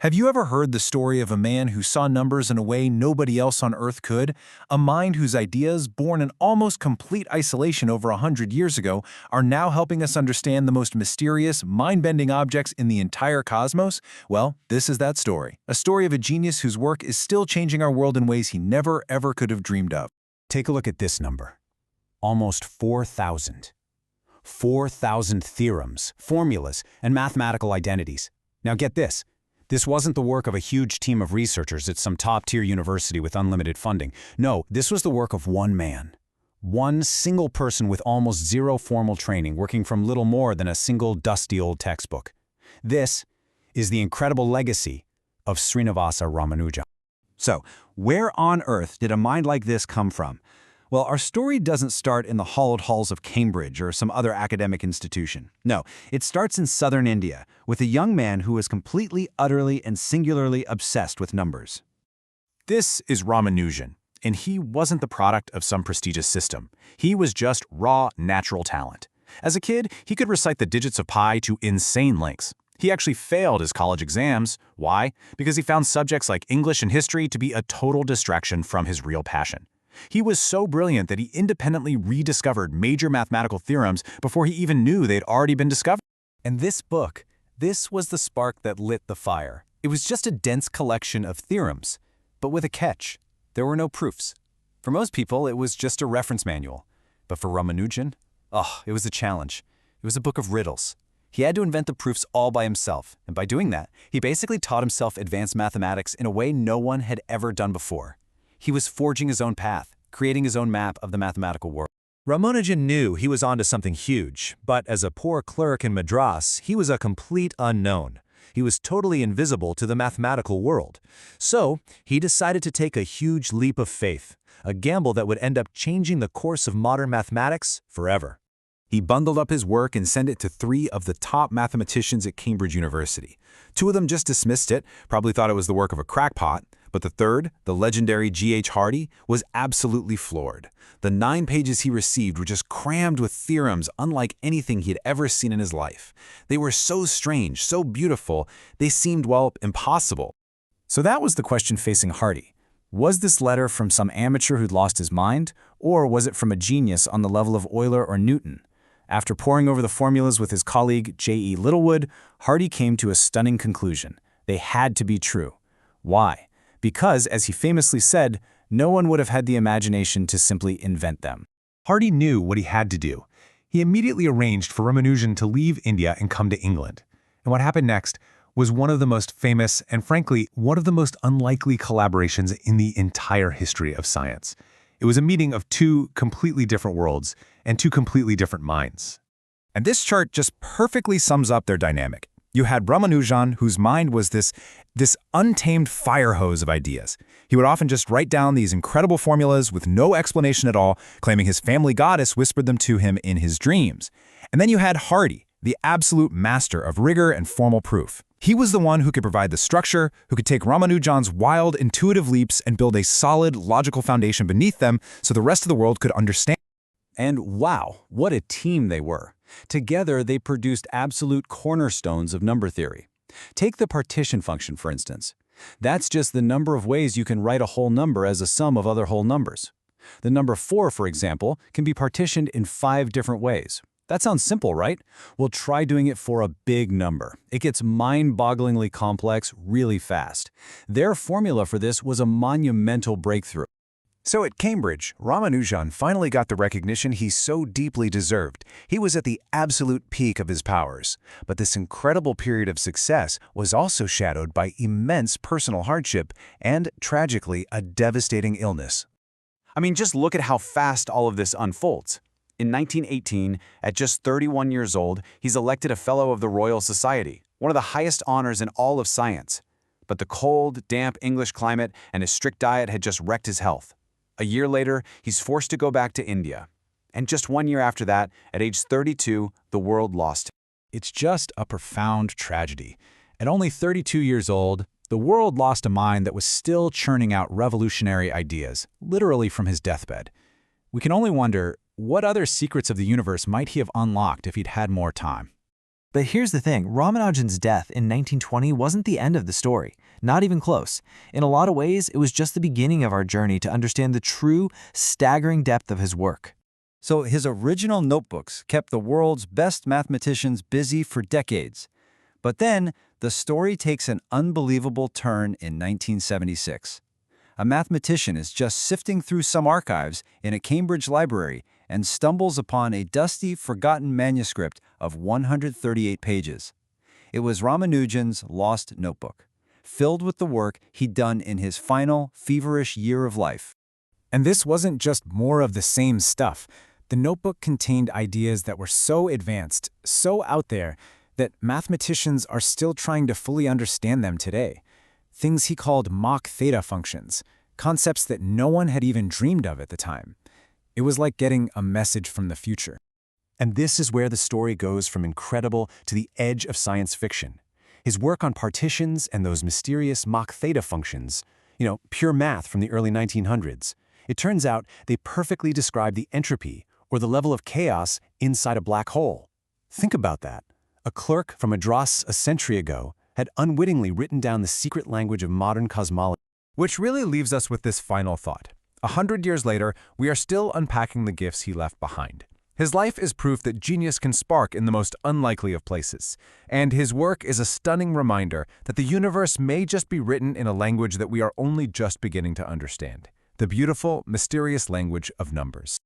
Have you ever heard the story of a man who saw numbers in a way nobody else on Earth could? A mind whose ideas, born in almost complete isolation over 100 years ago, are now helping us understand the most mysterious, mind-bending objects in the entire cosmos? Well, this is that story. A story of a genius whose work is still changing our world in ways he never, ever could have dreamed of. Take a look at this number. Almost 4,000. 4,000 theorems, formulas, and mathematical identities. Now get this. This wasn't the work of a huge team of researchers at some top-tier university with unlimited funding. No, this was the work of one man. One single person with almost zero formal training, working from little more than a single dusty old textbook. This is the incredible legacy of Srinivasa Ramanujan. So, where on earth did a mind like this come from? Well, our story doesn't start in the hallowed halls of Cambridge or some other academic institution. No, it starts in southern India, with a young man who was completely, utterly, and singularly obsessed with numbers. This is Ramanujan, and he wasn't the product of some prestigious system. He was just raw, natural talent. As a kid, he could recite the digits of pi to insane lengths. He actually failed his college exams. Why? Because he found subjects like English and history to be a total distraction from his real passion. He was so brilliant that he independently rediscovered major mathematical theorems before he even knew they'd already been discovered. And this book, this was the spark that lit the fire. It was just a dense collection of theorems, but with a catch. There were no proofs. For most people, it was just a reference manual. But for Ramanujan, it was a challenge. It was a book of riddles. He had to invent the proofs all by himself, and by doing that, he basically taught himself advanced mathematics in a way no one had ever done before. He was forging his own path, creating his own map of the mathematical world. Ramanujan knew he was onto something huge, but as a poor clerk in Madras, he was a complete unknown. He was totally invisible to the mathematical world. So, he decided to take a huge leap of faith, a gamble that would end up changing the course of modern mathematics forever. He bundled up his work and sent it to 3 of the top mathematicians at Cambridge University. 2 of them just dismissed it, probably thought it was the work of a crackpot, but the third, the legendary G.H. Hardy, was absolutely floored. The 9 pages he received were just crammed with theorems unlike anything he had ever seen in his life. They were so strange, so beautiful, they seemed, well, impossible. So that was the question facing Hardy. Was this letter from some amateur who'd lost his mind, or was it from a genius on the level of Euler or Newton? After poring over the formulas with his colleague J.E. Littlewood, Hardy came to a stunning conclusion. They had to be true. Why? Because, as he famously said, no one would have had the imagination to simply invent them. Hardy knew what he had to do. He immediately arranged for Ramanujan to leave India and come to England. And what happened next was one of the most famous and, frankly, one of the most unlikely collaborations in the entire history of science. It was a meeting of 2 completely different worlds and 2 completely different minds. And this chart just perfectly sums up their dynamic. You had Ramanujan, whose mind was this untamed fire hose of ideas. He would often just write down these incredible formulas with no explanation at all, claiming his family goddess whispered them to him in his dreams. And then you had Hardy, the absolute master of rigor and formal proof. He was the one who could provide the structure, who could take Ramanujan's wild, intuitive leaps and build a solid, logical foundation beneath them so the rest of the world could understand. And wow, what a team they were. Together, they produced absolute cornerstones of number theory. Take the partition function, for instance. That's just the number of ways you can write a whole number as a sum of other whole numbers. The number 4, for example, can be partitioned in 5 different ways. That sounds simple, right? Well, try doing it for a big number. It gets mind-bogglingly complex really fast. Their formula for this was a monumental breakthrough. So at Cambridge, Ramanujan finally got the recognition he so deeply deserved. He was at the absolute peak of his powers. But this incredible period of success was also shadowed by immense personal hardship and, tragically, a devastating illness. I mean, just look at how fast all of this unfolds. In 1918, at just 31 years old, he's elected a Fellow of the Royal Society, one of the highest honors in all of science. But the cold, damp English climate and his strict diet had just wrecked his health. A year later, he's forced to go back to India. And just 1 year after that, at age 32, the world lost him. It's just a profound tragedy. At only 32 years old, the world lost a mind that was still churning out revolutionary ideas, literally from his deathbed. We can only wonder, what other secrets of the universe might he have unlocked if he'd had more time? But here's the thing, Ramanujan's death in 1920 wasn't the end of the story, not even close. In a lot of ways, it was just the beginning of our journey to understand the true, staggering depth of his work. So his original notebooks kept the world's best mathematicians busy for decades. But then, the story takes an unbelievable turn in 1976. A mathematician is just sifting through some archives in a Cambridge library and stumbles upon a dusty, forgotten manuscript of 138 pages. It was Ramanujan's lost notebook, filled with the work he'd done in his final, feverish year of life. And this wasn't just more of the same stuff. The notebook contained ideas that were so advanced, so out there, that mathematicians are still trying to fully understand them today. Things he called mock theta functions, concepts that no one had even dreamed of at the time. It was like getting a message from the future. And this is where the story goes from incredible to the edge of science fiction. His work on partitions and those mysterious Mach theta functions, pure math from the early 1900s, it turns out they perfectly describe the entropy, or the level of chaos, inside a black hole. Think about that. A clerk from Madras a century ago had unwittingly written down the secret language of modern cosmology. Which really leaves us with this final thought. 100 years later, we are still unpacking the gifts he left behind. His life is proof that genius can spark in the most unlikely of places, and his work is a stunning reminder that the universe may just be written in a language that we are only just beginning to understand, the beautiful, mysterious language of numbers.